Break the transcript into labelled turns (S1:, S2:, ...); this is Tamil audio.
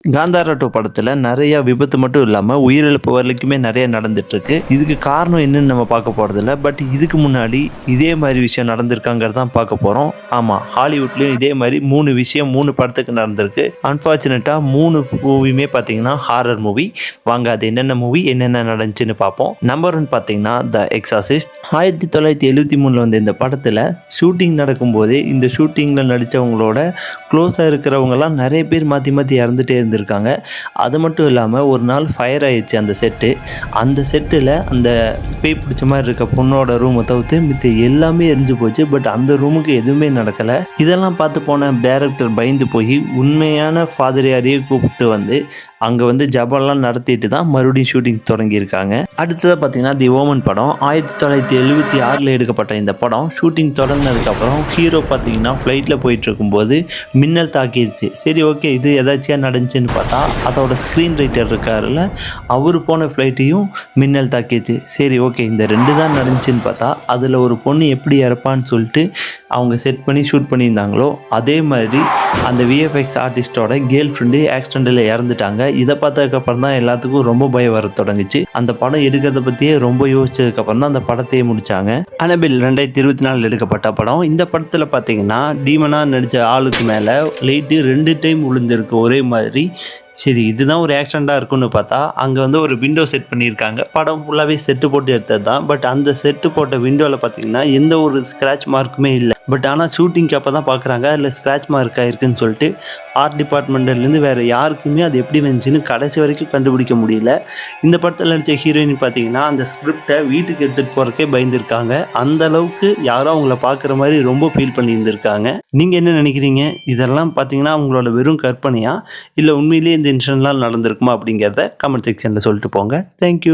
S1: காந்தாரா 2 படத்துல நெறைய விபத்து மட்டும் இல்லாம உயிரிழப்பு வரைக்குமே நெறைய நடந்துட்டு இருக்கு. இதுக்கு காரணம் என்னன்னு நம்ம பார்க்க போறதில்ல. பட் இதுக்கு முன்னாடி இதே மாரி விஷயம் நடந்திருக்காங்கிறத தான் பார்க்க போறோம். ஆமா, ஹாலிவுட்லயும் இதே மாரி 3 விஷயம் 3 படத்துக்கு நடந்திருக்கு. அன்பார்ச்சுனேட்டா 3 மூவியுமே பார்த்தீங்கன்னா ஹாரர் மூவி. வாங்க அது என்னென்ன மூவி, என்னென்ன நடந்துச்சுன்னு பார்ப்போம். நம்பர் 1 பார்த்தீங்கன்னா த எக்ஸார்சிஸ்ட். 1973ல வந்த இந்த படத்துல ஷூட்டிங் நடக்கும்போதே இந்த ஷூட்டிங்ல நடிச்சவங்களோட க்ளோஸா இருக்கிறவங்கலாம் நெறைய பேர் மாத்தி மாத்தி இறந்துட்டே இருந்திருக்காங்க. அது மட்டும் இல்லாமல் ஒரு நாள் ஃபயர் ஆயிடுச்சு அந்த செட்டு. அந்த செட்டில் அந்த பேய் பிடிச்ச மாதிரி இருக்க பொண்ணோட ரூமை தவிர்த்து மித்த எல்லாமே எரிஞ்சு போச்சு. பட் அந்த ரூமுக்கு எதுவுமே நடக்கலை. இதெல்லாம் பார்த்து போன டைரக்டர் பயந்து போய் உண்மையான ஃபாதரையாரையே கூப்பிட்டு வந்து அங்கே வந்து ஜபம்லாம் நடத்திட்டு தான் மறுபடியும் ஷூட்டிங் தொடங்கியிருக்காங்க. அடுத்ததாக பார்த்தீங்கன்னா தி ஓமன் படம் 1976ல் எடுக்கப்பட்ட இந்த படம் ஷூட்டிங் தொடங்கினதுக்கப்புறம் ஹீரோ பார்த்தீங்கன்னா ஃப்ளைட்டில் போயிட்டு இருக்கும்போது மின்னல் தாக்கிடுச்சு. சரி, ஓகே, இது எதாச்சியாக நடந்துச்சுன்னு பார்த்தா அதோட ஸ்க்ரீன் ரைட்டர் இருக்காருல்ல, அவர் போன ஃப்ளைட்டையும் மின்னல் தாக்கிடுச்சு. சரி, ஓகே, இந்த 2 தான் நடந்துச்சுன்னு பார்த்தா அதில் ஒரு பொண்ணு எப்படி இறப்பான்னு சொல்லிட்டு அவங்க செட் பண்ணி ஷூட் பண்ணியிருந்தாங்களோ அதே மாதிரி அந்த விஎஃப்எக்ஸ் ஆர்டிஸ்டோட கேர்ள் ஃப்ரெண்டு ஆக்சிடென்ட்டில் இறந்துட்டாங்க. இதை பார்த்ததுக்கப்புறம் தான் எல்லாத்துக்கும் ரொம்ப பயம் வர தொடங்குச்சு. அந்த படம் எடுக்கிறத பற்றியே ரொம்ப யோசிச்சதுக்கப்புறம் தான் அந்த படத்தையே முடித்தாங்க. அனபெல் 2024 எடுக்கப்பட்ட படம். இந்த படத்தில் பார்த்தீங்கன்னா டீமனாக நடித்த ஆளுக்கு மேலே லைட்டு 2 டைம் விழுந்திருக்கு ஒரே மாதிரி. சரி, இதுதான் ஒரு ஆக்சிடெண்ட்டாக இருக்குன்னு பார்த்தா அங்கே வந்து ஒரு விண்டோ செட் பண்ணியிருக்காங்க. படம் ஃபுல்லாகவே செட்டு போட்டு எடுத்தது தான். பட் அந்த செட்டு போட்ட விண்டோவில் பார்த்தீங்கன்னா எந்த ஒரு ஸ்க்ராட்ச் மார்க்குமே இல்லை. பட் ஆனால் ஷூட்டிங்க்கு அப்போ தான் பார்க்குறாங்க அதில் ஸ்க்ராட்ச் மார்க் ஆயிருக்குன்னு சொல்லிட்டு ஆர்ட் டிபார்ட்மெண்ட்லேருந்து வேறு யாருக்குமே அது எப்படி வந்துச்சுன்னு கடைசி வரைக்கும் கண்டுபிடிக்க முடியல. இந்த படத்தில் நடித்த ஹீரோயின் பார்த்தீங்கன்னா அந்த ஸ்கிரிப்டை வீட்டுக்கு எடுத்துகிட்டு போகிறக்கே பயந்துருக்காங்க. அந்த அளவுக்கு யாரோ அவங்கள பார்க்குற மாதிரி ரொம்ப ஃபீல் பண்ணியிருந்திருக்காங்க. நீங்கள் என்ன நினைக்கிறீங்க? இதெல்லாம் பார்த்தீங்கன்னா அவங்களோட வெறும் கற்பனையா இல்லை உண்மையிலேயே இந்த இன்சிடென்ட்லாம் நடந்திருக்குமா அப்படிங்கிறத கமெண்ட் செக்ஷனில் சொல்லிட்டு போங்க. தேங்க்யூ.